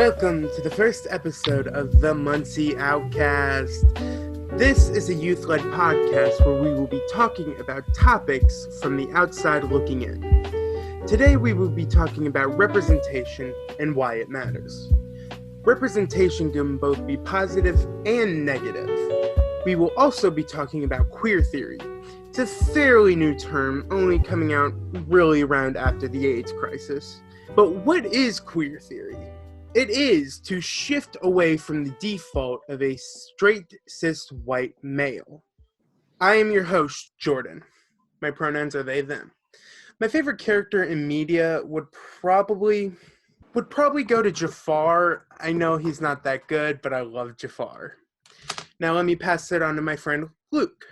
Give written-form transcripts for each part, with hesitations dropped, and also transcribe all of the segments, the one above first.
Welcome to the first episode of the Muncie OUTcast. This is a youth-led podcast where we will be talking about topics from the outside looking in. Today we will be talking about representation and why it matters. Representation can both be positive and negative. We will also be talking about queer theory. It's a fairly new term, only coming out really around after the AIDS crisis. But what is queer theory? It is to shift away from the default of a straight, cis, white male. I am your host, Jordan. My pronouns are they, them. My favorite character in media would probably go to Jafar. I know he's not that good, but I love Jafar. Now let me pass it on to my friend, Luke.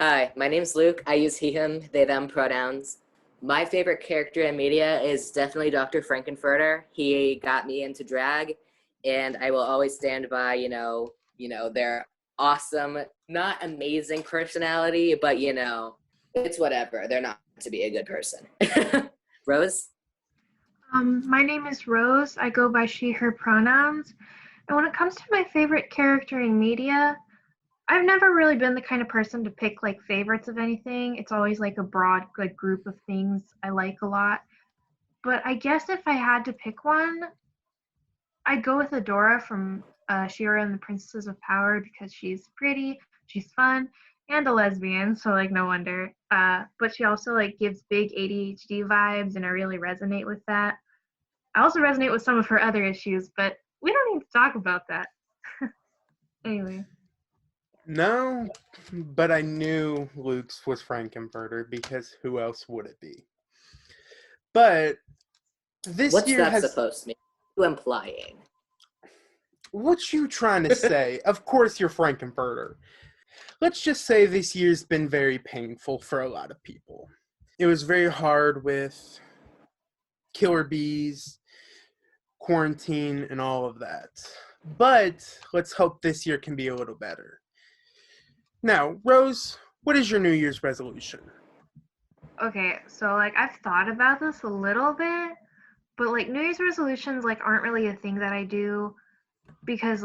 Hi, my name's Luke. I use he, him, they, them pronouns. My favorite character in media is definitely Dr. Frankenfurter. He got me into drag, and I will always stand by, their awesome, not amazing personality, but, it's whatever. They're not to be a good person. Rose? My name is Rose. I go by she, her pronouns. And when it comes to my favorite character in media, I've never really been the kind of person to pick favorites of anything. It's always a broad group of things I like a lot. But I guess if I had to pick one, I'd go with Adora from She-Ra and the Princesses of Power because she's pretty, she's fun, and a lesbian, so no wonder. But she also gives big ADHD vibes, and I really resonate with that. I also resonate with some of her other issues, but we don't need to talk about that. Anyway. No, but I knew Luke's was Frankenfurter because who else would it be? But this What's year that supposed to mean? What are you implying? What you trying to say? Of course you're Frankenfurter. Let's just say this year's been very painful for a lot of people. It was very hard with killer bees, quarantine, and all of that. But let's hope this year can be a little better. Now, Rose, what is your New Year's resolution? Okay, so I've thought about this a little bit, but New Year's resolutions aren't really a thing that I do because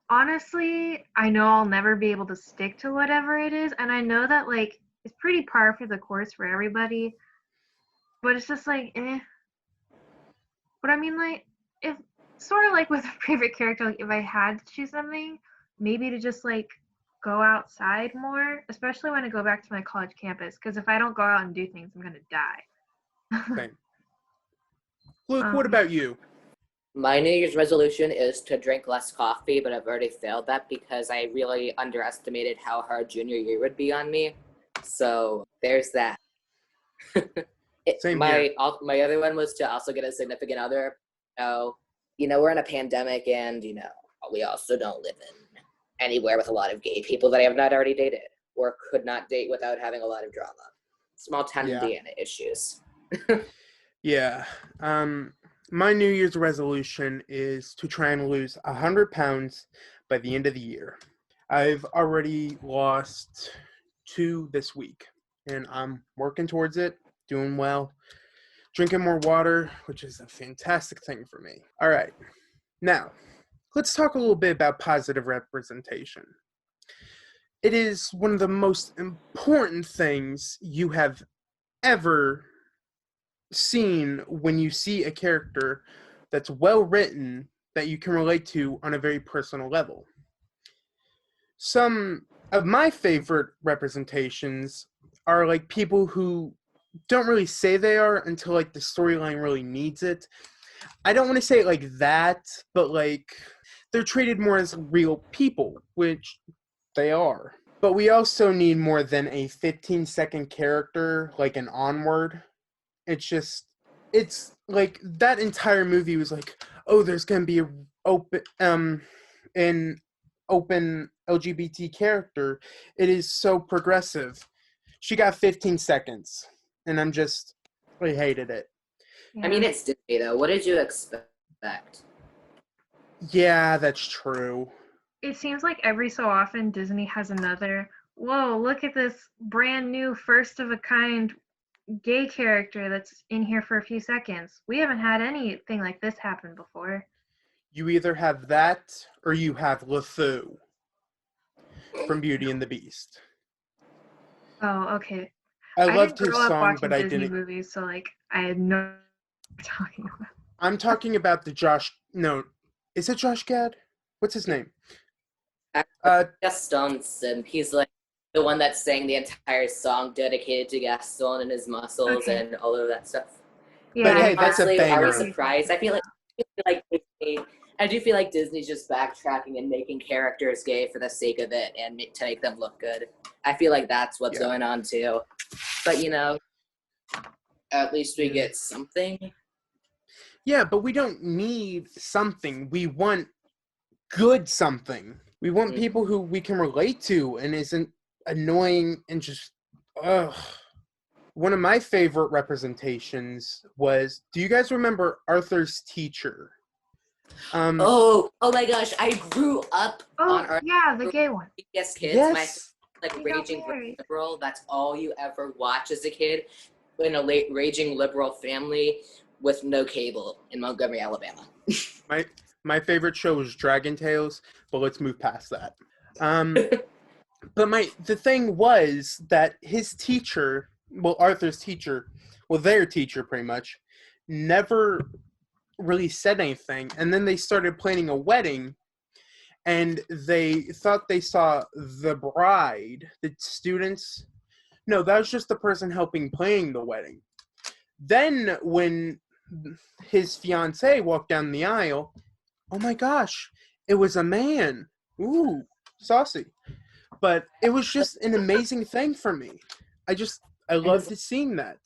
honestly, I know I'll never be able to stick to whatever it is, and I know that it's pretty par for the course for everybody, but it's just eh. But I mean if sort of with a favorite character, if I had to choose something, maybe to just go outside more, especially when I go back to my college campus, because if I don't go out and do things, I'm going to die. Same. Luke, what about you? My New Year's resolution is to drink less coffee, but I've already failed that because I really underestimated how hard junior year would be on me. So there's that. Same my here. My other one was to also get a significant other. We're in a pandemic, and we also don't live in anywhere with a lot of gay people that I have not already dated or could not date without having a lot of drama. Small town Indiana issues. Yeah. My New Year's resolution is to try and lose 100 pounds by the end of the year. I've already lost 2 this week, and I'm working towards it, doing well, drinking more water, which is a fantastic thing for me. All right. Now, let's talk a little bit about positive representation. It is one of the most important things you have ever seen when you see a character that's well written that you can relate to on a very personal level. Some of my favorite representations are people who don't really say they are until the storyline really needs it. I don't want to say it like that, but they're treated more as real people, which they are. But we also need more than a 15-second character, an Onward. It's that entire movie was there's going to be an open LGBT character. It is so progressive. She got 15 seconds, and I hated it. Yeah. I mean, it's Disney, though. What did you expect? Yeah, that's true. It seems every so often Disney has another, whoa, look at this brand new first of a kind gay character that's in here for a few seconds. We haven't had anything like this happen before. You either have that or you have LeFou from Beauty and the Beast. Oh, okay. I I loved didn't his grow up song, watching but I Disney didn't. movies, so like I had no idea what you're talking about. I'm talking about the Josh. No, is it Josh Gad? What's his name? Gaston Sim. He's like the one that sang the entire song dedicated to Gaston and his muscles Okay. and all of that stuff. Yeah, But hey, that's a Honestly, are we banger. surprised? I do feel like Disney's just backtracking and making characters gay for the sake of it and to make them look good. I feel like that's what's going on too. But at least we get something. Yeah, but we don't need something. We want good something. We want people who we can relate to and isn't annoying and just, ugh. One of my favorite representations was, do you guys remember Arthur's teacher? Oh my gosh, I grew up on Arthur. Yeah, the gay one. Yes, kids. Yes. Raging liberal. That's all you ever watch as a kid in a raging liberal family with no cable in Montgomery, Alabama. My favorite show was Dragon Tales, but let's move past that. But the thing was that his teacher, Arthur's teacher, their teacher pretty much, never really said anything. And then they started planning a wedding, and they thought they saw the bride, the students. No, that was just the person helping planning the wedding. Then when his fiancée walked down the aisle, oh my gosh, it was a man. Ooh, saucy. But it was just an amazing thing for me. I loved seeing that.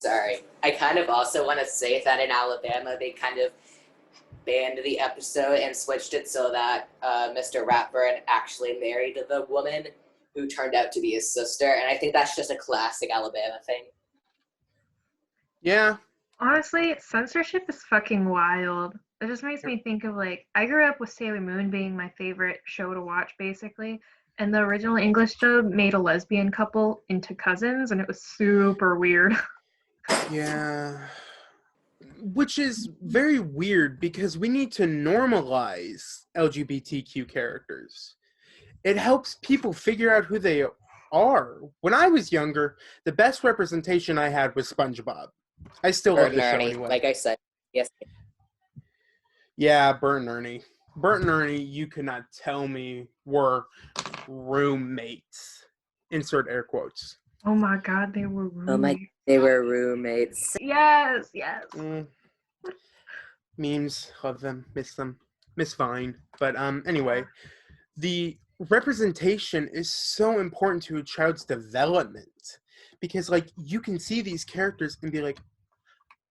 Sorry. I kind of also want to say that in Alabama, they kind of banned the episode and switched it so that Mr. Ratburn actually married the woman who turned out to be his sister. And I think that's just a classic Alabama thing. Yeah. Honestly, censorship is fucking wild. It just makes me think of I grew up with Sailor Moon being my favorite show to watch, basically. And the original English dub made a lesbian couple into cousins, and it was super weird. Yeah. Which is very weird because we need to normalize LGBTQ characters. It helps people figure out who they are. When I was younger, the best representation I had was SpongeBob. I still love the show anyway. Like I said, yes. Yeah, Bert and Ernie. Bert and Ernie, you could not tell me, were roommates. Insert air quotes. Oh my god, they were roommates. They were roommates. Yes. Memes, love them, miss Vine. But anyway, the representation is so important to a child's development because you can see these characters and be like,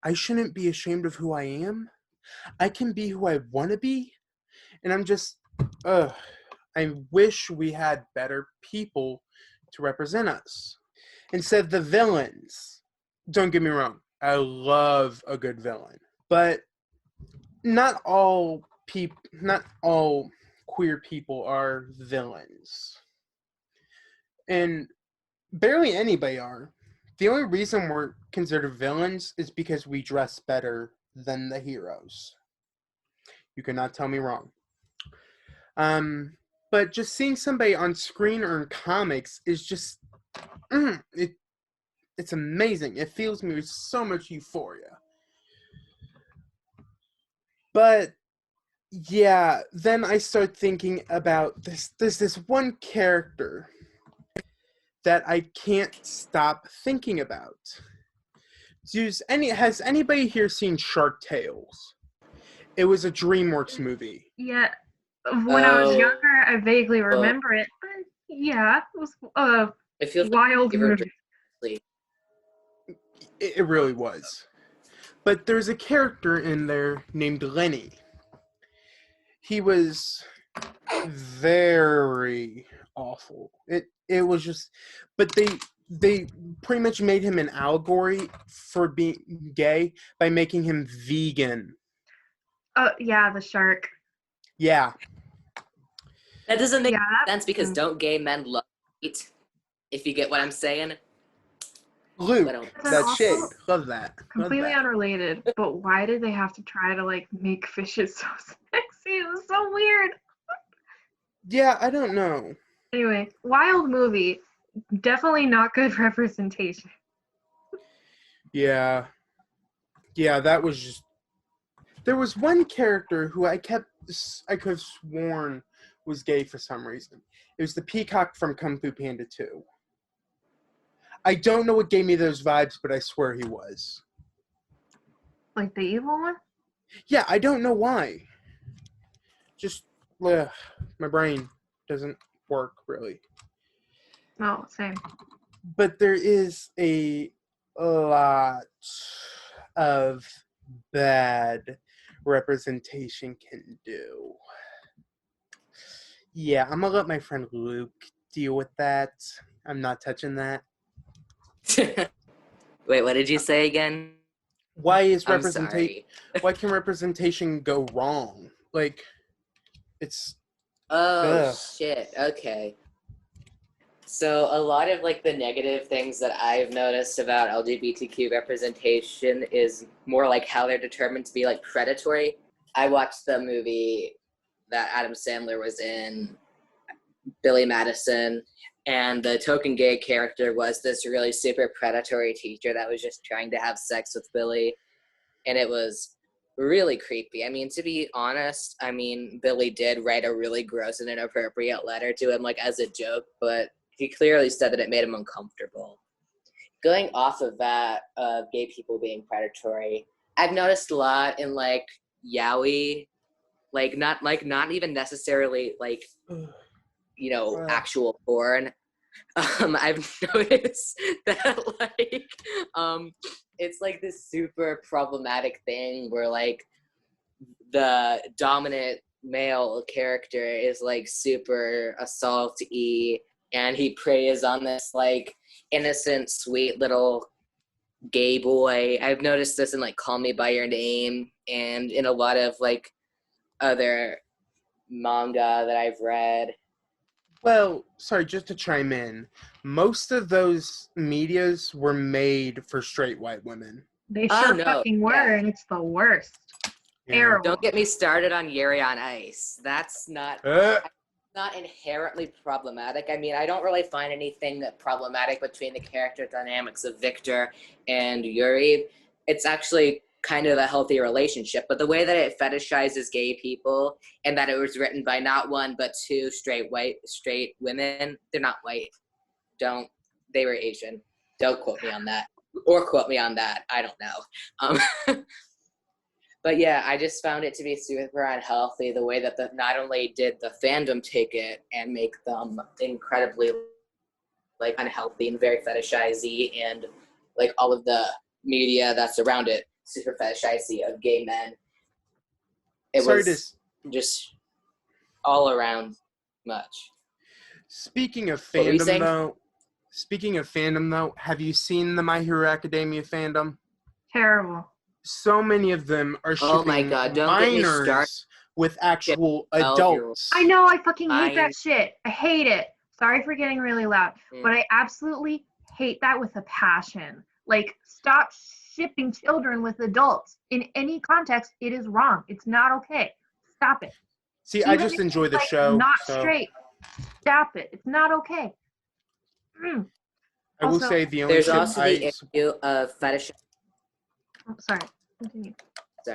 I shouldn't be ashamed of who I am. I can be who I want to be. And I'm just, I wish we had better people to represent us. Instead of the villains. Don't get me wrong. I love a good villain. But not all queer people are villains. And barely anybody are. The only reason we're considered villains is because we dress better than the heroes. You cannot tell me wrong. But just seeing somebody on screen or in comics is just, it's amazing. It fills me with so much euphoria. But yeah, then I start thinking about this. There's this one character that I can't stop thinking about. Has anybody here seen Shark Tales? It was a DreamWorks movie. Yeah. When I was younger, I vaguely remember it. But yeah, it was a wild movie. It really was. But there's a character in there named Lenny. He was very awful. It was just, but they pretty much made him an allegory for being gay by making him vegan. Oh yeah, the shark. Yeah. That doesn't make sense because don't gay men love meat? If you get what I'm saying. Luke, But, that also shade. Love that. completely Love that. unrelated, but why did they have to try to like make fishes so sexy? It was so weird. Yeah, I don't know. Anyway, wild movie. Definitely not good representation. Yeah. Yeah, that was just... There was one character who I could have sworn was gay for some reason. It was the peacock from Kung Fu Panda 2. I don't know what gave me those vibes, but I swear he was. Like the evil one? Yeah, I don't know why. Just, my brain doesn't work, really. No, same. But there is a lot of bad representation can do. Yeah, I'm gonna let my friend Luke deal with that. I'm not touching that. Wait, what did you say again? Why is I'm sorry. why can representation go wrong? Like, it's Oh, ugh. shit. Okay. So a lot of like the negative things that I've noticed about LGBTQ representation is more like how they're determined to be like predatory. I watched the movie that Adam Sandler was in, Billy Madison, and the token gay character was this really super predatory teacher that was just trying to have sex with Billy, and it was really creepy. I mean, to be honest, Billy did write a really gross and inappropriate letter to him, like as a joke, but he clearly said that it made him uncomfortable. Going off of that, gay people being predatory, I've noticed a lot in like yaoi, not even necessarily like actual porn. I've noticed that it's like this super problematic thing where like the dominant male character is like super assault-y, and he preys on this like innocent, sweet little gay boy. I've noticed this in like Call Me by Your Name and in a lot of like other manga that I've read. Well, sorry, just to chime in, most of those medias were made for straight white women. They Oh, sure no, fucking were, yeah. and it's the worst. Yeah. Terrible. Don't get me started on Yuri on Ice. That's not inherently problematic. I mean, I don't really find anything that problematic between the character dynamics of Victor and Yuri. It's actually kind of a healthy relationship, but the way that it fetishizes gay people and that it was written by not one but two straight women, they're not white. They were Asian. Don't quote me on that. Or quote me on that. I don't know. But yeah, I just found it to be super unhealthy the way that not only did the fandom take it and make them incredibly like unhealthy and very fetishizy, and like all of the media that's around it super fetishizy of gay men. It was just all around much. Speaking of What were you saying? though, have you seen the My Hero Academia fandom? Terrible. So many of them are shipping Oh my God, don't get me started. minors with actual adults. I know, I fucking hate that shit. I hate it. Sorry for getting really loud, but I absolutely hate that with a passion. Like, stop shipping children with adults. In any context, it is wrong. It's not okay. Stop it. See, Even I just if enjoy it's, the like, show. Not so straight. Stop it. It's not okay. I will Also, say the only There's ship also the I... issue of fetish. Oh, sorry. Continue.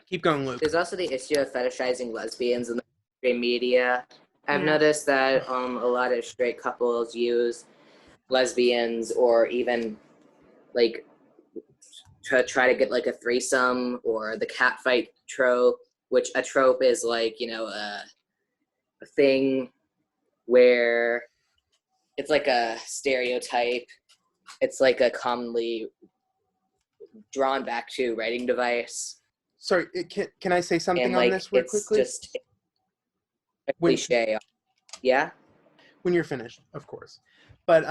Keep going, Luke. There's also the issue of fetishizing lesbians in the mainstream media. I've Yeah. noticed that a lot of straight couples use lesbians or even like to try to get like a threesome or the catfight trope, which a trope is like, a thing where it's like a stereotype. It's like a commonly drawn back to writing device. Sorry, can I say something And on like this real it's quickly? just a cliche. Yeah? When you're finished, of course. But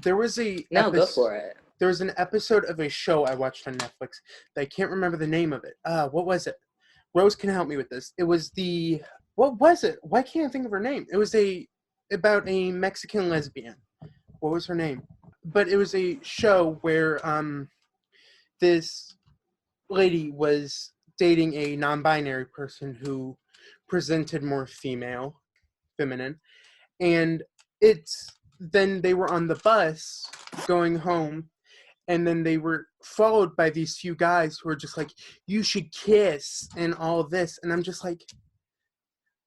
there was Go for it. There was an episode of a show I watched on Netflix that I can't remember the name of it. What was it? Rose can help me with this. It was what was it? Why can't I think of her name? It was about a Mexican lesbian. What was her name? but it was a show where this lady was dating a non-binary person who presented more feminine, and then they were on the bus going home, and then they were followed by these few guys who were just like, you should kiss and all this, and I'm just like,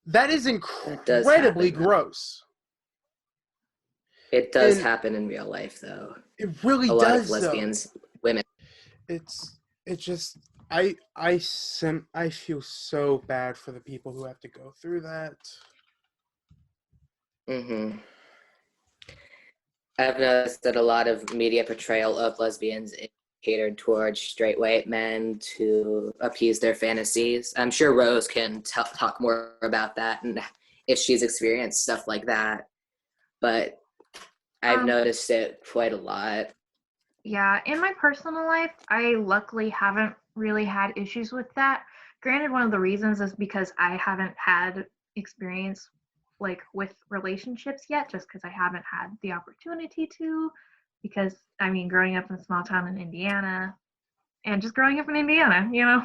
that is incredibly gross. It does happen in real life, though. It really does. A lot of does, lesbians, women. I feel so bad for the people who have to go through that. Mm-hmm. I've noticed that a lot of media portrayal of lesbians is catered towards straight white men to appease their fantasies. I'm sure Rose can talk more about that and if she's experienced stuff like that. But I've noticed it quite a lot. Yeah, in my personal life, I luckily haven't really had issues with that. Granted, one of the reasons is because I haven't had experience like with relationships yet, just because I haven't had the opportunity to, because I mean, growing up in a small town in Indiana, and just growing up in Indiana, you know.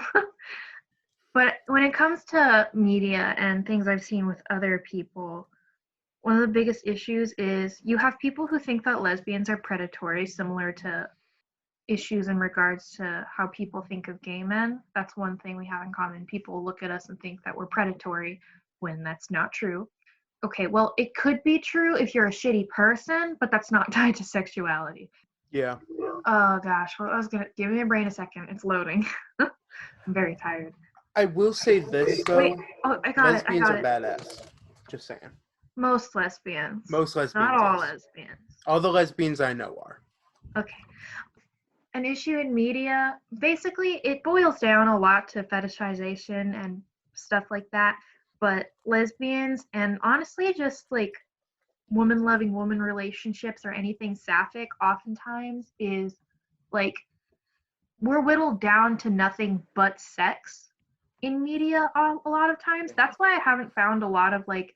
But when it comes to media and things I've seen with other people, one of the biggest issues is you have people who think that lesbians are predatory, similar to issues in regards to how people think of gay men. That's one thing we have in common. People look at us and think that we're predatory when that's not true. Okay, well, it could be true if you're a shitty person, but that's not tied to sexuality. Yeah. Oh gosh, well, give me a brain a second. It's loading. I'm very tired. I will say this though. Wait, I got lesbians it. are badass. Just saying. Most lesbians. Not all lesbians. All the lesbians I know are. Okay. An issue in media, basically, it boils down a lot to fetishization and stuff like that. But lesbians and honestly, just like woman-loving woman relationships or anything sapphic, oftentimes is like we're whittled down to nothing but sex in media a lot of times. That's why I haven't found a lot of like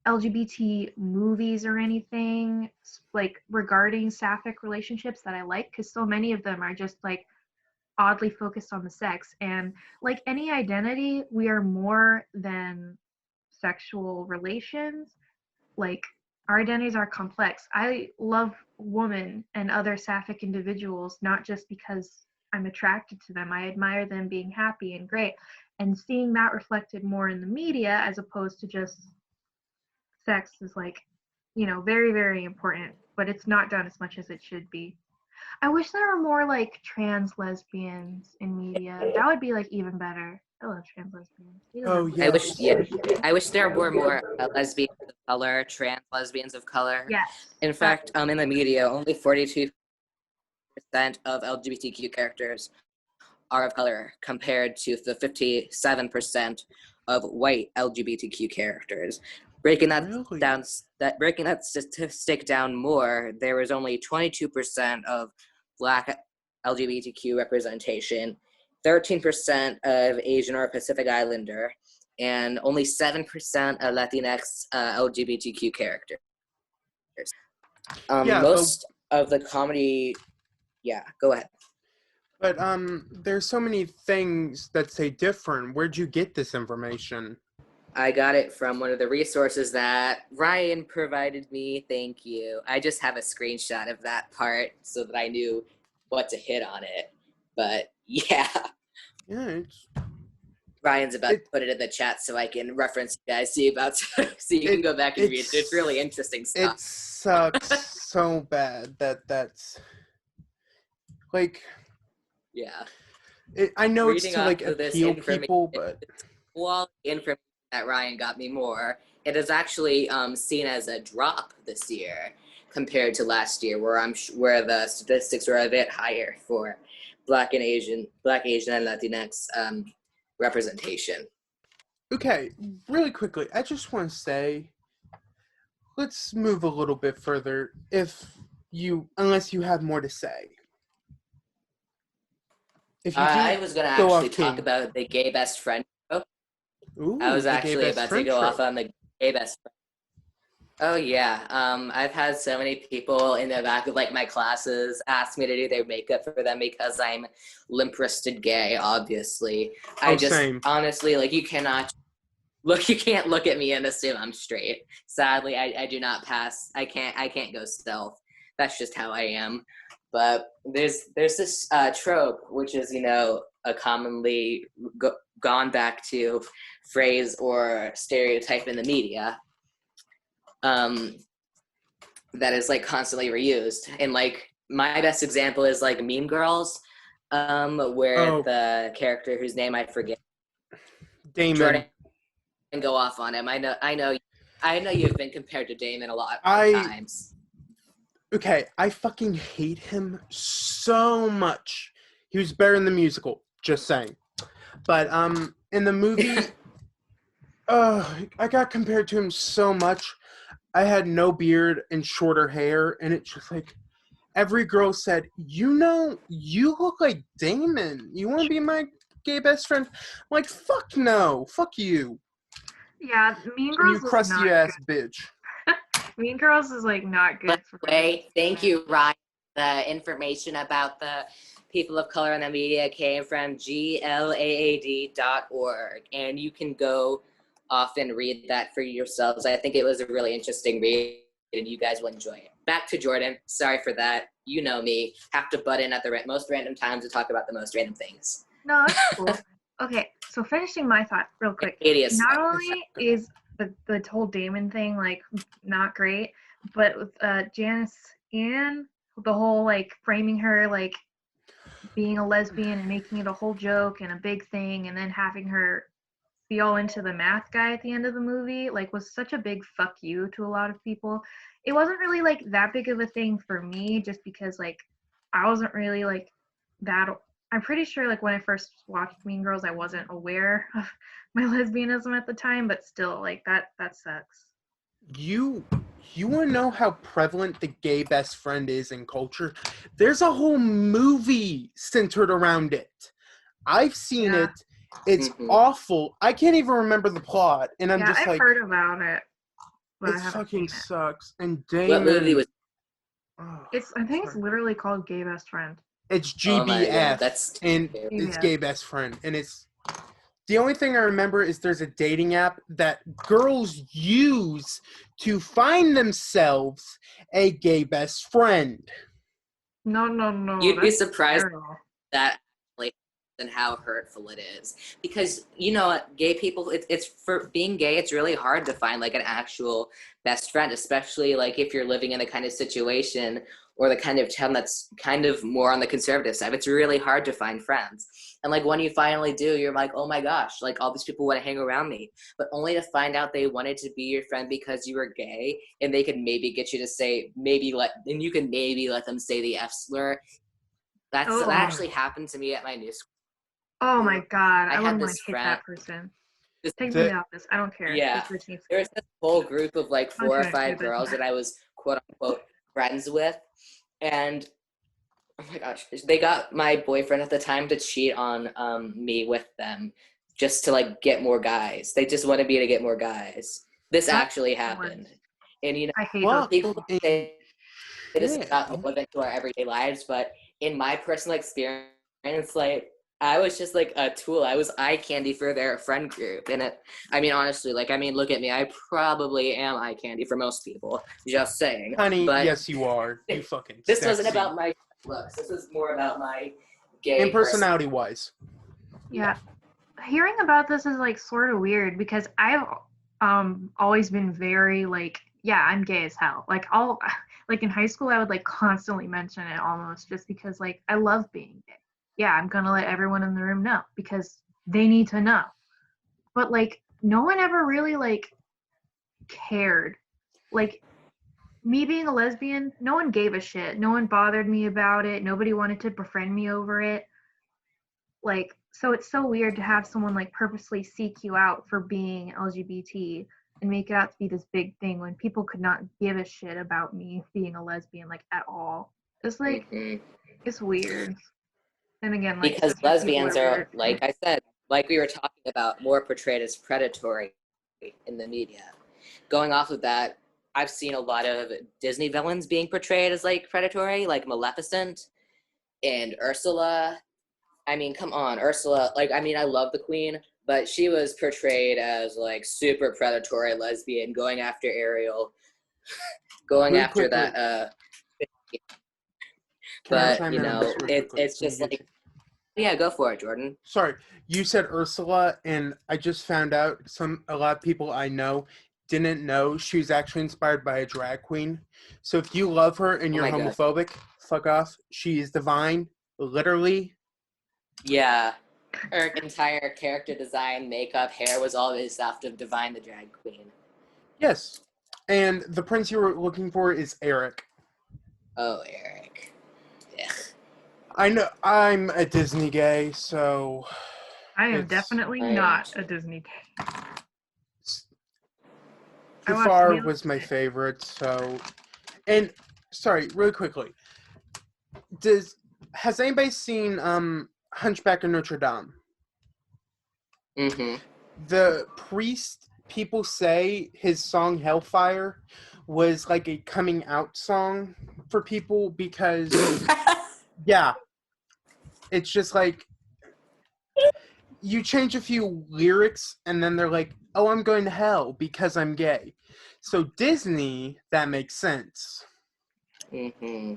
LGBT movies or anything like regarding sapphic relationships that I like, because so many of them are just like oddly focused on the sex. And like any identity, we are more than sexual relations. Like our identities are complex. I love women and other sapphic individuals not just because I'm attracted to them. I admire them being happy and great, and seeing that reflected more in the media as opposed to just sex is like, you know, very, very important, but it's not done as much as it should be. I wish there were more like trans lesbians in media. That would be like even better. I love trans lesbians. Oh yeah. I wish there were more lesbians of color, trans lesbians of color. Yes. In fact, in the media, only 42% of LGBTQ characters are of color, compared to the 57% of white LGBTQ characters. Breaking that statistic down more, there was only 22% of Black LGBTQ representation, 13% of Asian or Pacific Islander, and only 7% of Latinx LGBTQ characters. Most of the comedy, go ahead. But there's so many things that say different. Where'd you get this information? I got it from one of the resources that Ryan provided me. Thank you. I just have a screenshot of that part so that I knew what to hit on it. But yeah. Ryan's about to put it in the chat so I can reference you guys. So you can go back and read it. It's really interesting stuff. It sucks so bad that's like. Yeah. I know Reading it's to like appeal people, but quality information that Ryan got me more. It is actually seen as a drop this year compared to last year, where the statistics were a bit higher for Black, Asian, and Latinx representation. Okay, really quickly, I just want to say, let's move a little bit further. Unless you have more to say. If you I was going to actually talk about the gay best friend. Ooh, I was actually about to go off on the gay best friend. Oh yeah, I've had so many people in the back of like my classes ask me to do their makeup for them because I'm limp-wristed gay. Obviously, I Oh, just same. honestly like you can't look at me and assume I'm straight. Sadly, I do not pass. I can't go stealth. That's just how I am. But there's this trope, which is a commonly gone back to phrase or stereotype in the media. That is like constantly reused, and like my best example is like Mean Girls, where Oh, the character whose name I forget, Jordan, Damon. go off on him. I know you've been compared to Damon a lot of I times. okay, I fucking hate him so much. He was better in the musical, just saying. But in the movie, I got compared to him so much. I had no beard and shorter hair, and it's just like every girl said, you look like Damon. You want to be my gay best friend? I'm like, fuck no, fuck you. Yeah, Mean And you Girls was crusty not ass good. bitch. Mean Girls is like not By good for the way, thank you, Ryan. The information about the people of color in the media came from glaad.org, and you can go off and read that for yourselves. I think it was a really interesting read, and you guys will enjoy it. Back to Jordan. Sorry for that. You know me. Have to butt in at the most random times to talk about the most random things. No, that's cool. Okay, so finishing my thought real quick. Hideous Not stuff. only is the whole Damon thing like not great, but with Janice Ian, the whole like framing her like being a lesbian and making it a whole joke and a big thing, and then having her be all into the math guy at the end of the movie, like was such a big fuck you to a lot of people. It wasn't really like that big of a thing for me, just because like I wasn't really like that. I'm pretty sure like when I first watched Mean Girls, I wasn't aware of my lesbianism at the time, but still like that sucks. You want to know how prevalent the gay best friend is in culture? There's a whole movie centered around it. I've seen Yeah. it. It's awful. I can't even remember the plot, and I'm Yeah, just I've like, heard about it, but it I haven't fucking seen it. sucks. And What movie Damon, was? I think it's literally called Gay Best Friend. it's Oh my god, GBF, that's and it's Yeah. gay best friend, and it's the only thing I remember is there's a dating app that girls use to find themselves a gay best friend. No. You'd be That's surprised terrible. that like and how hurtful it is, because gay people, it's for being gay, it's really hard to find like an actual best friend, especially like if you're living in a kind of situation or the kind of town that's kind of more on the conservative side. It's really hard to find friends, and like when you finally do, you're like, oh my gosh, like all these people want to hang around me, but only to find out they wanted to be your friend because you were gay, and they could maybe get you to say and you can maybe let them say the F slur. That Oh, actually happened to me at my new school. oh my god, I I had wouldn't want this to hit friend. that person. This, Take me to the office. I don't care. yeah, This bitch needs there was this whole group of like Don't 4 or you actually 5 do girls that. that I was quote unquote friends with, and oh my gosh, they got my boyfriend at the time to cheat on me with them, just to like get more guys. They just wanted me to get more guys. This That's actually the worst. happened, and I hate those Fuck. people people. say it is Shit. not relevant to our everyday lives, but in my personal experience, like I was just like a tool. I was eye candy for their friend group, and honestly, look at me. I probably am eye candy for most people. Just saying, Honey, but yes you are. You fucking this wasn't sexy. about my looks. This was more about my gay And personality wise. Yeah. Hearing about this is like sort of weird because I've always been very like, yeah, I'm gay as hell. Like I'll like in high school I would like constantly mention it almost just because like I love being gay. Yeah, I'm gonna let everyone in the room know because they need to know. But like no one ever really like cared. Like me being a lesbian, no one gave a shit. No one bothered me about it. Nobody wanted to befriend me over it. Like, so it's so weird to have someone like purposely seek you out for being LGBT and make it out to be this big thing when people could not give a shit about me being a lesbian like at all. It's like it's weird. And again, like because cis people lesbians are are, weird. like I said, like we were talking about, more portrayed as predatory in the media. Going off of that, I've seen a lot of Disney villains being portrayed as like predatory, like Maleficent and Ursula. I mean, come on, Ursula. Like, I mean, I love the Queen, but she was portrayed as like super predatory lesbian, going after Ariel, going Really after quickly, that. can I But chime you in on this know, really quickly? it's just like, yeah, go for it, Jordan. Sorry, you said Ursula, and I just found out a lot of people I know didn't know she was actually inspired by a drag queen. So if you love her and Oh you're my god. homophobic, fuck off. She is divine, literally. Yeah, her entire character design, makeup, hair was all based off of Divine the Drag Queen. Yes. And the prince you were looking for is Eric. Oh, Eric. Ugh. I know I'm a Disney gay, so I am it's definitely not a Disney gay. I watched Jafar Lilo was my Stitch. favorite, so and sorry, really quickly. Has anybody seen Hunchback of Notre Dame? Mm-hmm. The priest, people say his song Hellfire was like a coming out song for people because yeah, it's just like you change a few lyrics and then they're like, oh, I'm going to hell because I'm gay. So Disney, that makes sense. Mm-hmm.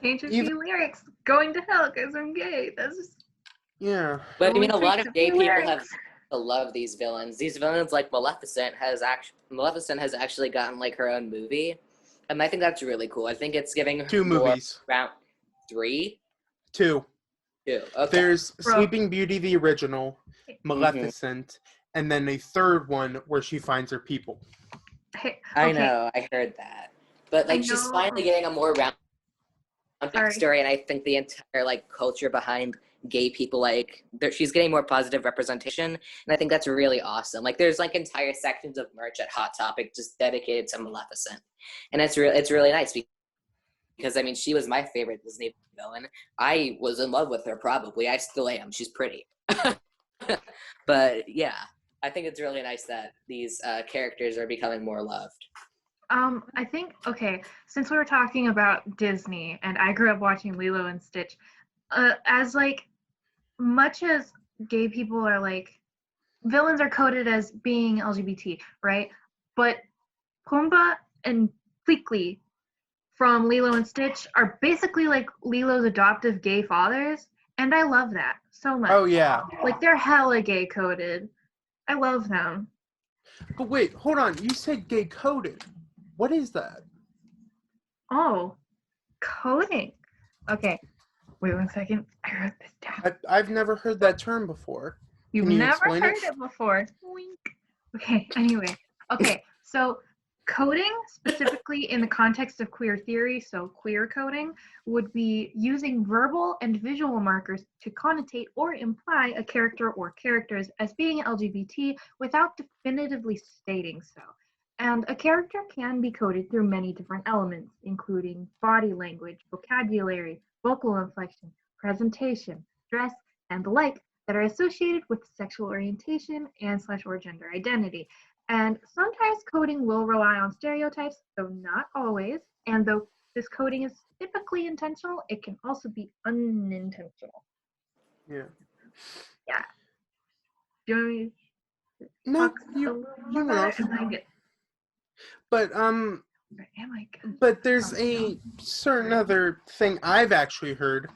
Change a few lyrics. Going to hell because I'm gay. That's just. Yeah. But I mean, a lot Tweaks of gay few people lyrics. have to love these villains. These villains, like Maleficent, has actually gotten like her own movie, and I think that's really cool. I think it's giving her 2 more movies. round 3, 2. 2. Okay. There's Bro. Sleeping Beauty, the original, Maleficent, and then a third one where she finds her people. Hey, I okay. know, I heard that, but like she's know- finally getting a more round Sorry. story, and I think the entire like culture behind gay people, like she's getting more positive representation, and I think that's really awesome. Like there's like entire sections of merch at Hot Topic just dedicated to Maleficent, and it's really nice because I mean she was my favorite Disney villain. I was in love with her, probably. I still am. She's pretty. But yeah, I think it's really nice that these characters are becoming more loved. I think, okay, since we were talking about Disney and I grew up watching Lilo and Stitch, as like much as gay people are like, villains are coded as being LGBT, right? But Pumbaa and Pleakley from Lilo and Stitch are basically like Lilo's adoptive gay fathers, and I love that so much. Oh, yeah. Like they're hella gay coded. I love them. But wait, hold on. You said gay coded. What is that? Oh, coding. Okay, wait 1 second. I wrote this down. I've never heard that term before. You've Can you never explain heard it? it before. Wink. Okay, anyway. Okay, so coding, specifically in the context of queer theory, so queer coding, would be using verbal and visual markers to connotate or imply a character or characters as being LGBT without definitively stating so. And a character can be coded through many different elements, including body language, vocabulary, vocal inflection, presentation, dress, and the like, that are associated with sexual orientation and / or gender identity. And sometimes coding will rely on stereotypes, though not always. And though this coding is typically intentional, it can also be unintentional. Yeah. Yeah. Do you want me to No, talk a you little went about off. it? Am I good? But Am I good? but there's a certain other thing I've actually heard.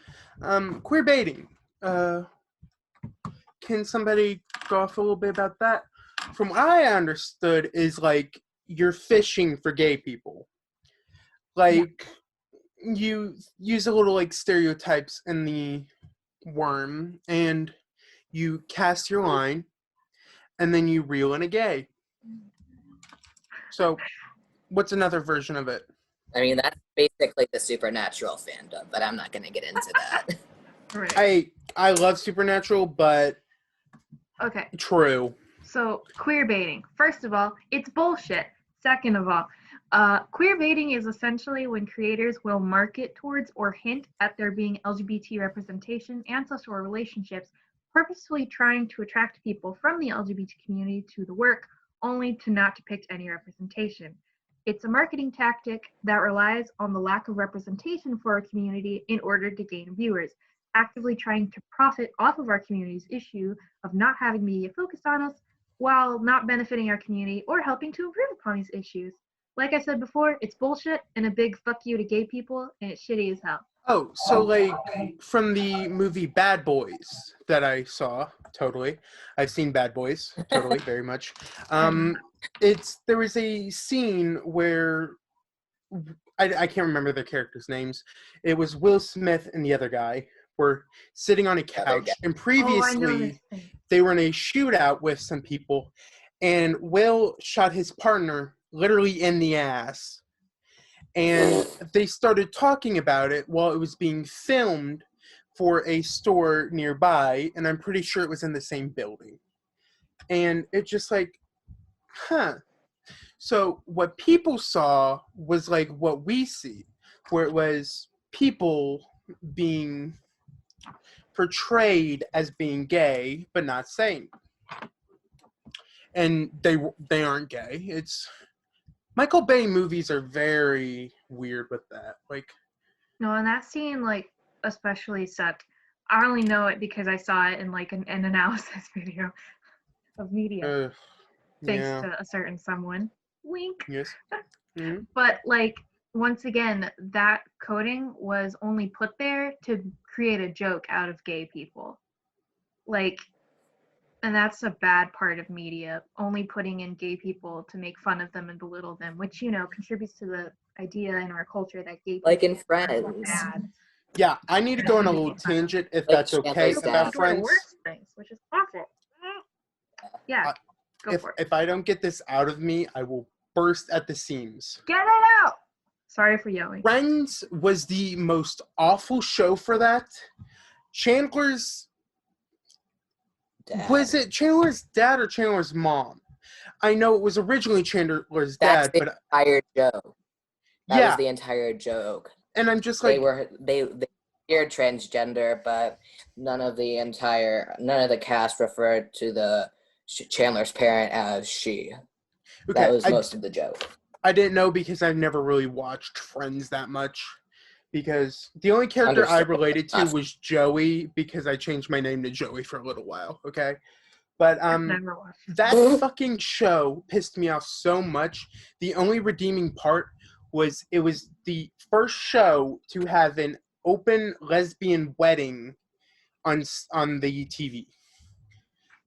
Queer baiting. Can somebody go off a little bit about that? From what I understood is like you're fishing for gay people. Like you use a little like stereotypes in the worm and you cast your line and then you reel in a gay. So what's another version of it? I mean, that's basically the Supernatural fandom, but I'm not going to get into that. Right. I love Supernatural, but Okay. true. So, queer baiting. First of all, it's bullshit. Second of all, queer baiting is essentially when creators will market towards or hint at there being LGBT representation and social relationships, purposefully trying to attract people from the LGBT community to the work only to not depict any representation. It's a marketing tactic that relies on the lack of representation for our community in order to gain viewers, actively trying to profit off of our community's issue of not having media focused on us while not benefiting our community or helping to improve upon these issues. Like I said before, it's bullshit and a big fuck you to gay people, and it's shitty as hell. Oh, so like from the movie Bad Boys that I saw, totally. I've seen Bad Boys, totally, very much. There was a scene where I can't remember their characters' names. It was Will Smith and the other guy were sitting on a couch, and previously they were in a shootout with some people, and Will shot his partner literally in the ass. And they started talking about it while it was being filmed for a store nearby, and I'm pretty sure it was in the same building. And it's just like, So what people saw was like what we see, where it was people being portrayed as being gay, but not saying. And they aren't gay. It's Michael Bay movies are very weird with that. Like, no, and that scene, like, especially sucked. I only know it because I saw it in like an analysis video of media, thanks to a certain someone. Wink. Yes. Mm-hmm. But like, once again, that coding was only put there to create a joke out of gay people. Like, and that's a bad part of media, only putting in gay people to make fun of them and belittle them, which, you know, contributes to the idea in our culture that gay people like in Friends. are bad. Yeah, I need to go on a little tangent if that's okay about Friends. Worse things, which is awful. Yeah, go for it. If I don't get this out of me, I will burst at the seams. Get it out! Sorry for yelling. Friends was the most awful show for that. Chandler's dad. Was it Chandler's dad or Chandler's mom? I know it was originally Chandler's dad, but entire joke. That was the entire joke. And I'm just like, they were transgender, but none of the cast referred to the Chandler's parent as she. Okay, that was most of the joke. I didn't know because I've never really watched Friends that much. Because the only character I related to was Joey, because I changed my name to Joey for a little while, okay? But that fucking show pissed me off so much. The only redeeming part was it was the first show to have an open lesbian wedding on the TV.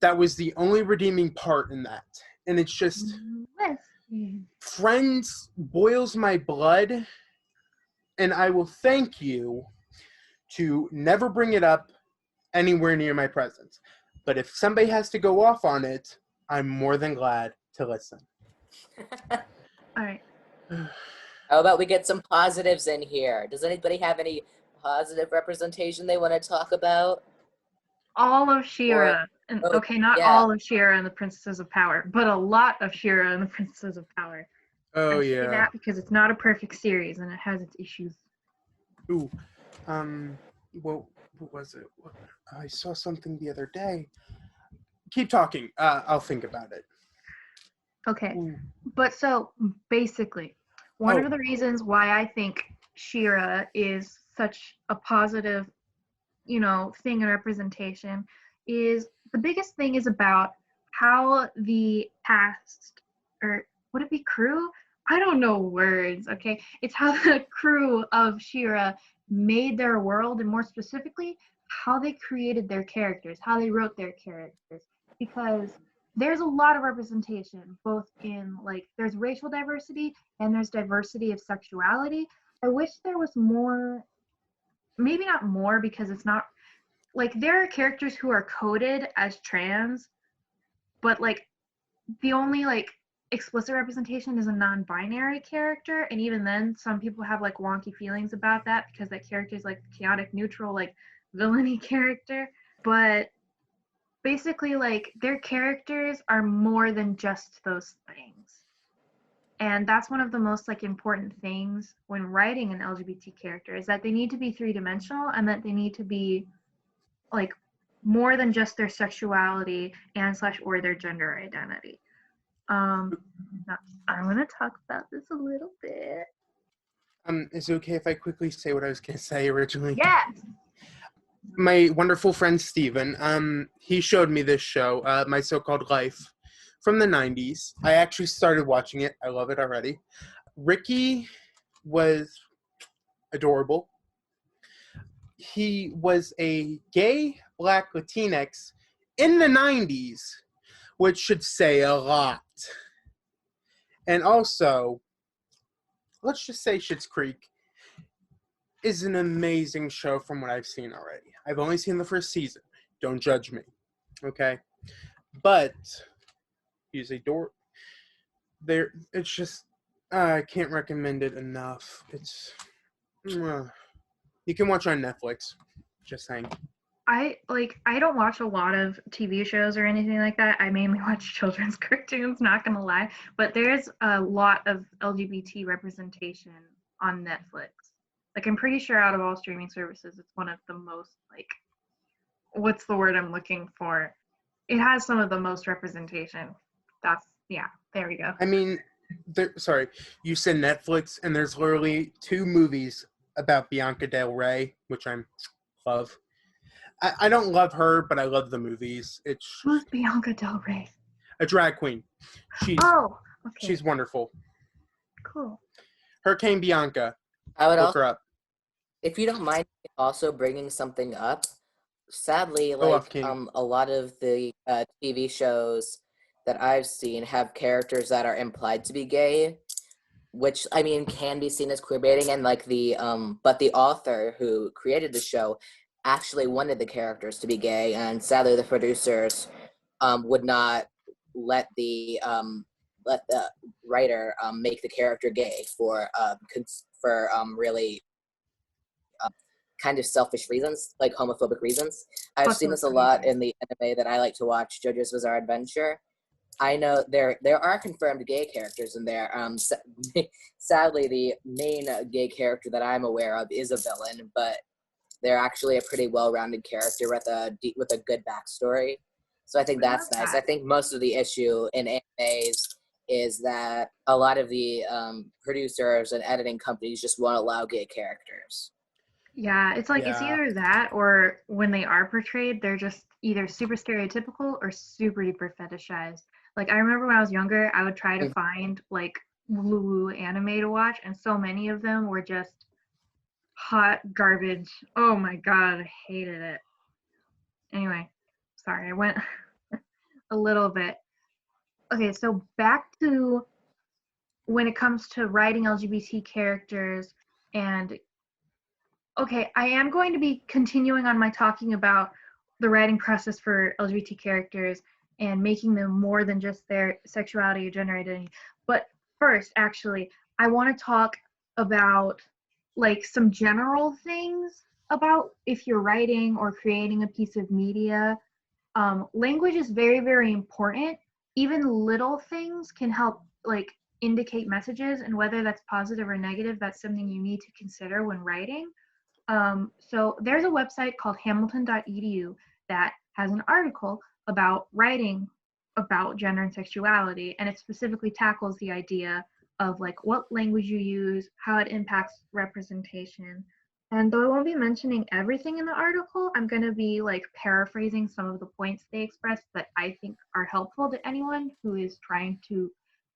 That was the only redeeming part in that. And it's just, Friends boils my blood. And I will thank you to never bring it up anywhere near my presence. But if somebody has to go off on it, I'm more than glad to listen. All right. How about we get some positives in here? Does anybody have any positive representation they want to talk about? All of She-Ra. All of She-Ra and the Princesses of Power, but a lot of She-Ra and the Princesses of Power. Oh, I say that because it's not a perfect series and it has its issues. Ooh, what was it? I saw something the other day. Keep talking. I'll think about it. Okay. Ooh. But so basically, one of the reasons why I think She-Ra is such a positive, thing in representation is the biggest thing is about how the cast, or would it be crew? I don't know words, okay? It's how the crew of She-Ra made their world, and more specifically, how they created their characters, how they wrote their characters. Because there's a lot of representation, both in, there's racial diversity and there's diversity of sexuality. I wish there was more, maybe not more, because it's not, there are characters who are coded as trans, but, the only, explicit representation is a non-binary character, and even then some people have wonky feelings about that because that character is chaotic neutral, villainy character. But basically their characters are more than just those things, and that's one of the most important things when writing an LGBT character, is that they need to be three-dimensional and that they need to be more than just their sexuality and/or their gender identity. Um, I'm gonna talk about this a little bit. Is it okay if I quickly say what I was going to say originally? Yes. My wonderful friend Steven, he showed me this show, My So-Called Life, from the 90s. I actually started watching it. I love it already. Ricky was adorable. He was a gay black Latinx in the 90s, which should say a lot. And also, let's just say Schitt's Creek is an amazing show from what I've seen already. I've only seen the first season. Don't judge me, okay? But he's a dork. It's just I can't recommend it enough. You can watch it on Netflix. Just saying. I don't watch a lot of TV shows or anything like that. I mainly watch children's cartoons, not gonna lie. But there's a lot of LGBT representation on Netflix. Like, I'm pretty sure out of all streaming services, it's one of the most, like, what's the word I'm looking for? It has some of the most representation. There we go. I mean, sorry, you said Netflix, and there's literally 2 movies about Bianca Del Rey, which I love. I don't love her, but I love the movies. Who's Bianca Del Rey? A drag queen. She's wonderful. Cool. Hurricane Bianca. I would Look also, her up. if you don't mind also bringing something up, sadly, Go like off, King. a lot of the TV shows that I've seen have characters that are implied to be gay, which I mean can be seen as queerbaiting, and like but the author who created the show actually wanted the characters to be gay, and sadly the producers would not let the writer make the character gay for really kind of selfish reasons, like homophobic reasons. I've seen this a lot in the anime that I like to watch, JoJo's Bizarre Adventure. I know there are confirmed gay characters in there. Sadly, the main gay character that I'm aware of is a villain, but they're actually a pretty well-rounded character with a good backstory. So I think that's nice. I think most of the issue in animes is that a lot of the producers and editing companies just won't allow gay characters. Yeah, it's like it's either that or when they are portrayed, they're just either super stereotypical or super duper fetishized. Like, I remember when I was younger, I would try to find like woo anime to watch, and so many of them were just hot garbage. Oh my god, I hated it. Anyway, sorry, I went a little bit. Okay, so back to when it comes to writing LGBT characters, and okay, I am going to be continuing on my talking about the writing process for LGBT characters and making them more than just their sexuality or gender identity. But first, actually, I want to talk about like some general things about if you're writing or creating a piece of media. Language is very, very important. Even little things can help like indicate messages, and whether that's positive or negative, that's something you need to consider when writing. So there's a website called hamilton.edu that has an article about writing about gender and sexuality, and it specifically tackles the idea of like what language you use, how it impacts representation. And though I won't be mentioning everything in the article, I'm going to be like paraphrasing some of the points they expressed that I think are helpful to anyone who is trying to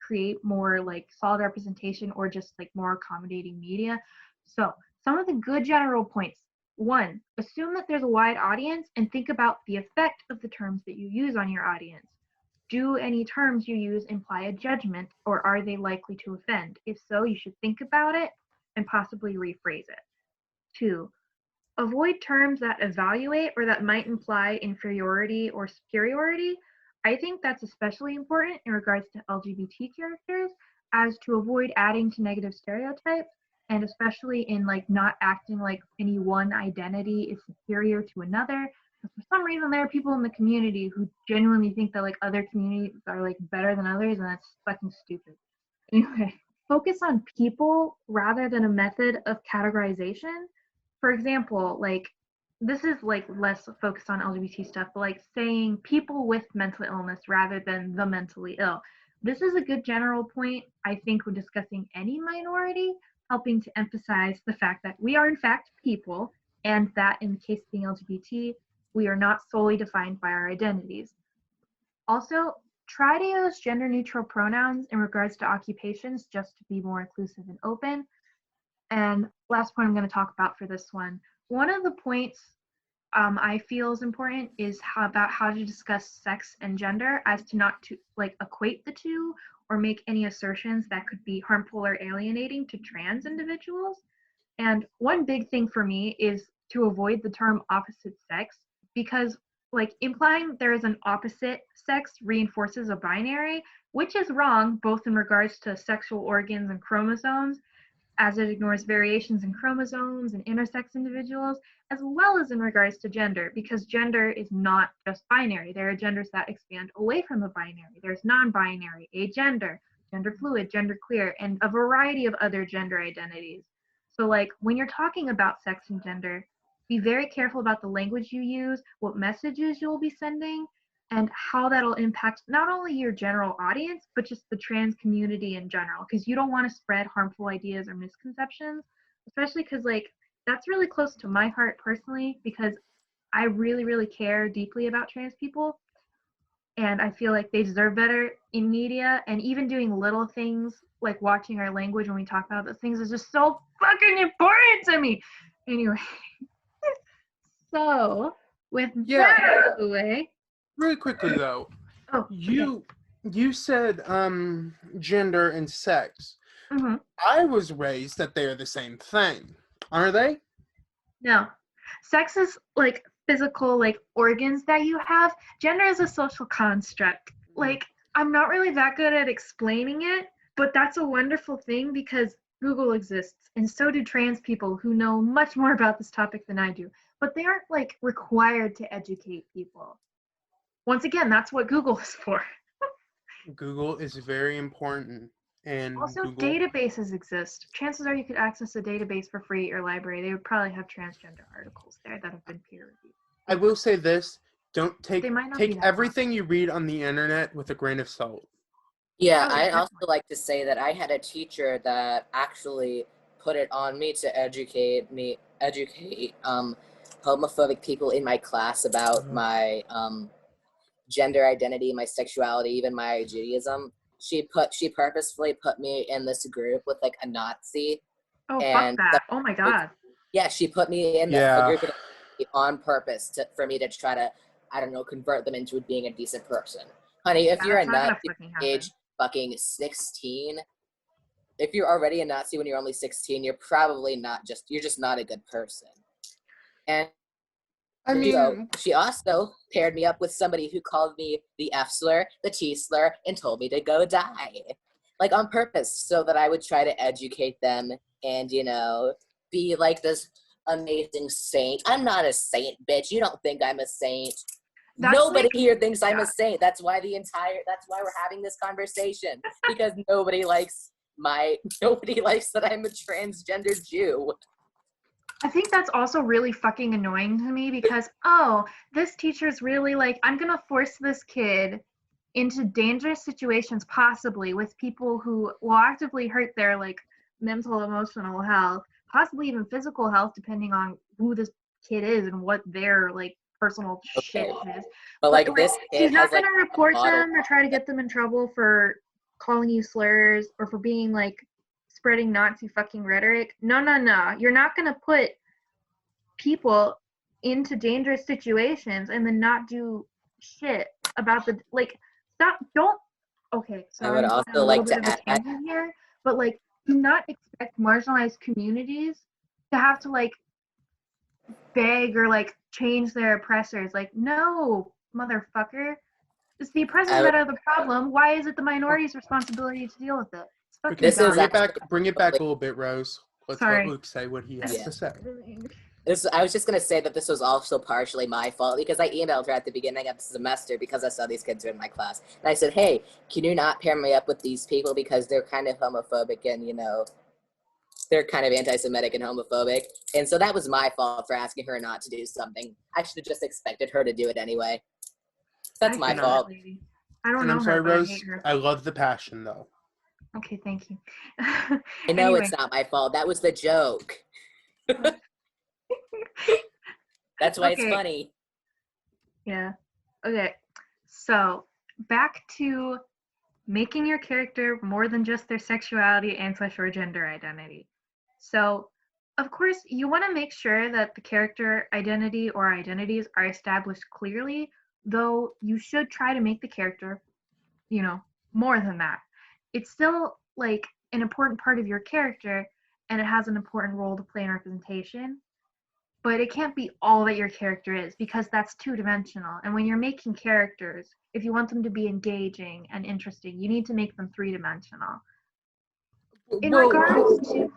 create more like solid representation or just like more accommodating media. So some of the good general points. 1, assume that there's a wide audience and think about the effect of the terms that you use on your audience. Do any terms you use imply a judgment, or are they likely to offend? If so, you should think about it and possibly rephrase it. 2, avoid terms that evaluate or that might imply inferiority or superiority. I think that's especially important in regards to LGBT characters, as to avoid adding to negative stereotypes, and especially in like not acting like any one identity is superior to another. Because for some reason there are people in the community who genuinely think that like other communities are like better than others, and that's fucking stupid. Anyway, focus on people rather than a method of categorization. For example, like this is like less focused on LGBT stuff, but like saying people with mental illness rather than the mentally ill. This is a good general point, I think, when discussing any minority, helping to emphasize the fact that we are in fact people, and that in the case of being LGBT, we are not solely defined by our identities. Also, try to use gender neutral pronouns in regards to occupations just to be more inclusive and open. And last point I'm going to talk about for this one of the points I feel is important is about how to discuss sex and gender as to not to like equate the two or make any assertions that could be harmful or alienating to trans individuals. And one big thing for me is to avoid the term opposite sex because like implying there is an opposite sex reinforces a binary, which is wrong both in regards to sexual organs and chromosomes, as it ignores variations in chromosomes and intersex individuals, as well as in regards to gender, because gender is not just binary. There are genders that expand away from the binary. There's non-binary, agender, gender fluid, gender queer, and a variety of other gender identities. So like when you're talking about sex and gender, be very careful about the language you use, what messages you'll be sending, and how that'll impact not only your general audience, but just the trans community in general, because you don't want to spread harmful ideas or misconceptions, especially because like that's really close to my heart personally, because I really, really care deeply about trans people. And I feel like they deserve better in media, and even doing little things like watching our language when we talk about those things is just so fucking important to me. Anyway, so with that out of the way, really quickly though, oh, you said gender and sex. mm-hmm. I was raised that they're the same thing. Are they? No. Sex is like physical like organs that you have. Gender is a social construct. Like I'm not really that good at explaining it, but that's a wonderful thing because Google exists and so do trans people who know much more about this topic than I do. But they aren't like required to educate people. Once again, that's what Google is for. Google is very important. And Also, Google, databases exist. Chances are you could access a database for free at your library. They would probably have transgender articles there that have been peer reviewed. I will say this, don't take be everything you read on the internet with a grain of salt. Yeah, Oh, I'd also definitely. like to say that I had a teacher that actually put it on me to educate homophobic people in my class about my gender identity, my sexuality, even my Judaism. She purposefully put me in this group with like a Nazi, Oh, fuck and that. Oh my god. yeah, she put me in a Yeah. group on purpose for me to try to, I don't know, convert them into being a decent person. Honey, if Yeah, you're a that's not gonna Nazi fucking happen. age fucking 16, if you're already a Nazi when you're only 16, you're probably you're just not a good person. And I mean, so she also paired me up with somebody who called me the F slur, the T slur, and told me to go die. Like on purpose, so that I would try to educate them and, you know, be like this amazing saint. I'm not a saint, bitch. You don't think I'm a saint. That's Nobody like, here thinks I'm yeah. a saint. That's why we're having this conversation. Because nobody likes that I'm a transgender Jew. I think that's also really fucking annoying to me because, oh, this teacher's really like, I'm gonna force this kid into dangerous situations possibly with people who will actively hurt their like mental, emotional health, possibly even physical health, depending on who this kid is and what their like personal shit is. But like this kid she's not has like gonna report them or try to get them in trouble for calling you slurs or for being like spreading Nazi fucking rhetoric. No. You're not gonna put people into dangerous situations and then not do shit about the like stop don't okay, so I would I'm also on a little like bit to of a add, tangent here, but like do not expect marginalized communities to have to like beg or like change their oppressors. Like, no, motherfucker. It's the oppressors that are the problem. Why is it the minority's responsibility to deal with it? It's fucking This is dumb. bring it back a little bit, Rose. Let's let Sorry. Luke say what he has to say. I was just going to say that this was also partially my fault because I emailed her at the beginning of the semester because I saw these kids were in my class. And I said, hey, can you not pair me up with these people because they're kind of homophobic and, you know, they're kind of anti-Semitic and homophobic. And so that was my fault for asking her not to do something. I should have just expected her to do it anyway. That's my fault. I don't And I'm know sorry, her, but I Rose. hate her. I love the passion, though. Okay, thank you. I know Anyway. it's not my fault. That was the joke. That's why it's Okay. funny. Yeah. Okay. So back to making your character more than just their sexuality and / or gender identity. So, of course, you want to make sure that the character identity or identities are established clearly, though you should try to make the character, more than that. It's still like an important part of your character and it has an important role to play in representation, but it can't be all that your character is because that's two-dimensional. And when you're making characters, if you want them to be engaging and interesting, you need to make them three-dimensional. In regards to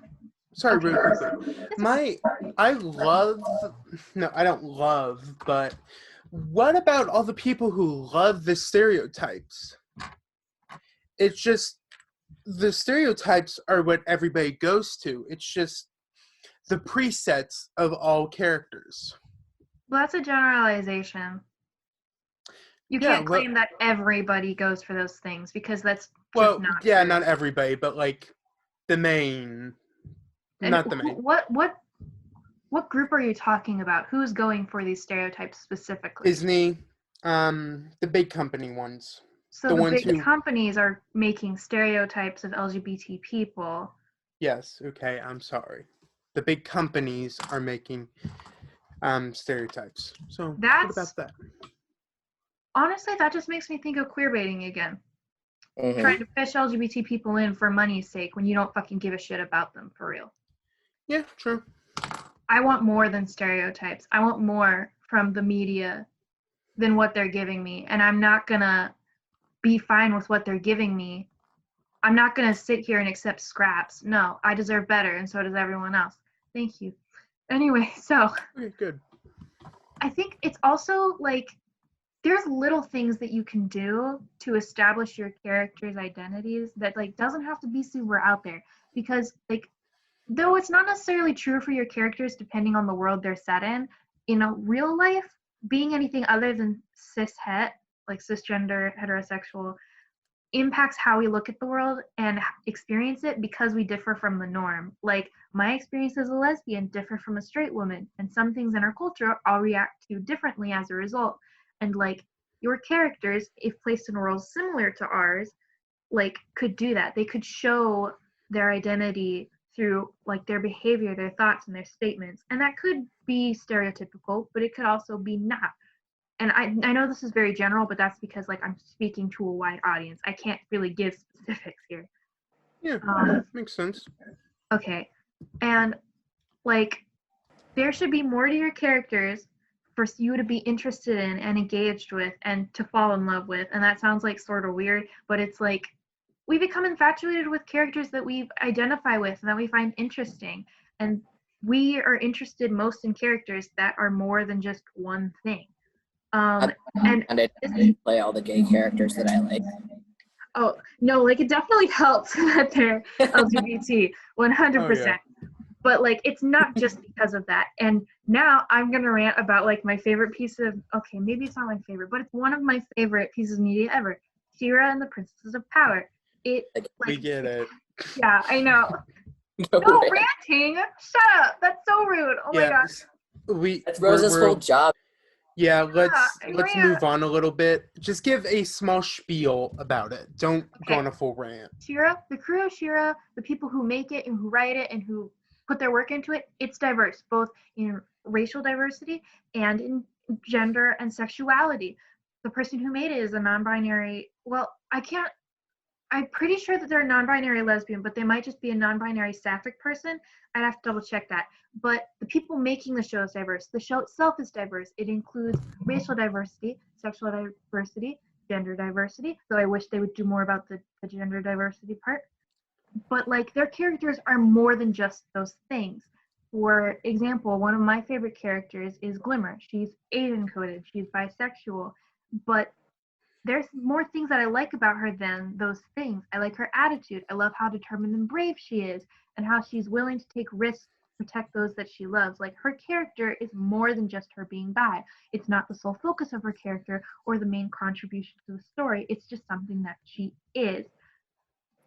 sorry, okay, really quickly. I don't love, but what about all the people who love the stereotypes? It's just, the stereotypes are what everybody goes to. It's just the presets of all characters. well, that's a generalization. You can't claim that everybody goes for those things because that's just not true. Not everybody, but like the main. And not the main. What group are you talking about? Who's going for these stereotypes specifically? Disney, the big company ones. So the big companies are making stereotypes of LGBT people. Yes, okay, I'm sorry. The big companies are making stereotypes. So what about that? Honestly, that just makes me think of queerbaiting again. Mm-hmm. Trying to fish LGBT people in for money's sake when you don't fucking give a shit about them, for real. Yeah, true. I want more than stereotypes. I want more from the media than what they're giving me. And I'm not gonna be fine with what they're giving me. I'm not gonna sit here and accept scraps. No, I deserve better, and so does everyone else. Thank you. Anyway, so okay, good. I think it's also like there's little things that you can do to establish your character's identities that like doesn't have to be super out there, because like though it's not necessarily true for your characters depending on the world they're set in a real life, being anything other than cis-het, like cisgender, heterosexual, impacts how we look at the world and experience it because we differ from the norm. Like my experience as a lesbian differ from a straight woman, and some things in our culture I'll react to differently as a result. And like your characters, if placed in roles similar to ours, like could do that. They could show their identity through like their behavior, their thoughts, and their statements. And that could be stereotypical, but it could also be not. And I know this is very general, but that's because like I'm speaking to a wide audience. I can't really give specifics here. Yeah, makes sense. Okay. And like there should be more to your characters for you to be interested in and engaged with and to fall in love with. And that sounds like sort of weird, but it's like we become infatuated with characters that we identify with and that we find interesting. And we are interested most in characters that are more than just one thing. And I didn't play all the gay characters that I like. Oh, no, like it definitely helps that they're LGBT, 100%. Oh, yeah. But like it's not just because of that. And now I'm gonna rant about like my favorite piece of, okay, maybe it's not my favorite, but it's one of my favorite pieces of media ever. She-Ra and the Princesses of Power. We get it. Yeah, I know. No ranting. Shut up. That's so rude. Oh my gosh. That's Rose's whole job. Yeah, let's move on a little bit. Just give a small spiel about it. Don't go on a full rant. She-Ra, the crew of She-Ra, the people who make it and who write it and who put their work into it, it's diverse, both in racial diversity and in gender and sexuality. The person who made it is a non-binary, I'm pretty sure that they're a non-binary lesbian, but they might just be a non-binary sapphic person. I'd have to double check that. But the people making the show is diverse. The show itself is diverse. It includes racial diversity, sexual diversity, gender diversity, though I wish they would do more about the gender diversity part. But like their characters are more than just those things. For example, one of my favorite characters is Glimmer. She's Asian coded, she's bisexual, but there's more things that I like about her than those things. I like her attitude. I love how determined and brave she is and how she's willing to take risks protect those that she loves. Like, her character is more than just her being bi. It's not the sole focus of her character or the main contribution to the story. It's just something that she is.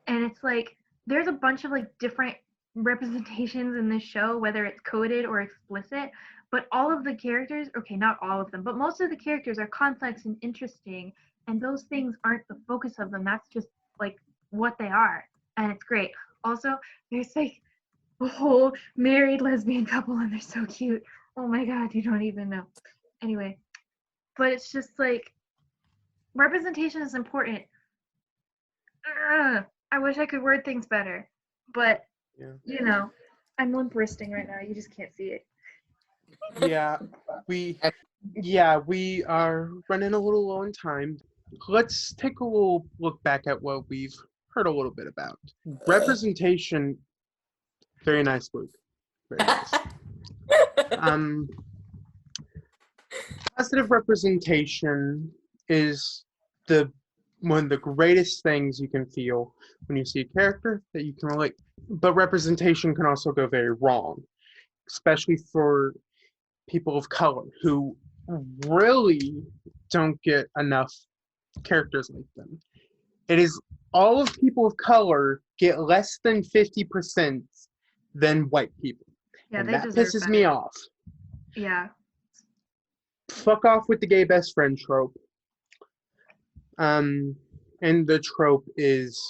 And it's like, there's a bunch of like different representations in this show, whether it's coded or explicit, but all of the characters, okay, not all of them, but most of the characters are complex and interesting, and those things aren't the focus of them. That's just like what they are, and it's great. Also, there's like a whole married lesbian couple, and they're so cute. Oh my god, you don't even know. Anyway, but it's just like, representation is important. I wish I could word things better, but you know, I'm limp wristing right now. You just can't see it. We are running a little low on time. Let's take a little look back at what we've heard a little bit about. Representation. Very nice, Luke. Very nice. Positive representation is one of the greatest things you can feel when you see a character that you can relate. But representation can also go very wrong, especially for people of color who really don't get enough characters like them. It is all of people of color get less than 50% than white people. Yeah, and they that deserve pisses better. me off. Yeah. Fuck off with the gay best friend trope. And the trope is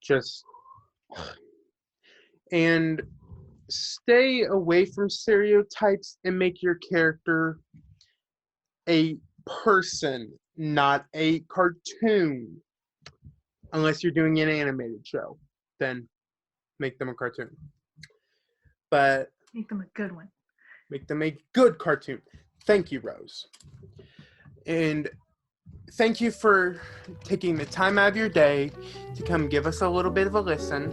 just, and stay away from stereotypes and make your character a person, not a cartoon. Unless you're doing an animated show, then make them a cartoon. But Make them a good one. Make them a good cartoon. Thank you, Rose. And thank you for taking the time out of your day to come give us a little bit of a listen.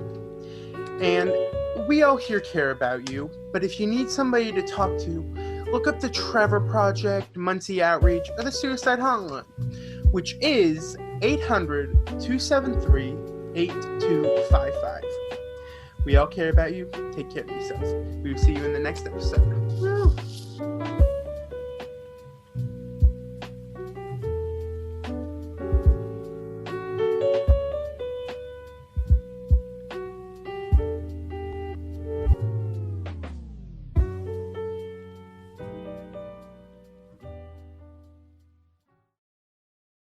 And we all here care about you, but if you need somebody to talk to, look up the Trevor Project, Muncie OUTreach, or the Suicide Hotline, which is 800-273-8255. We all care about you. Take care of yourself. We will see you in the next episode. Woo!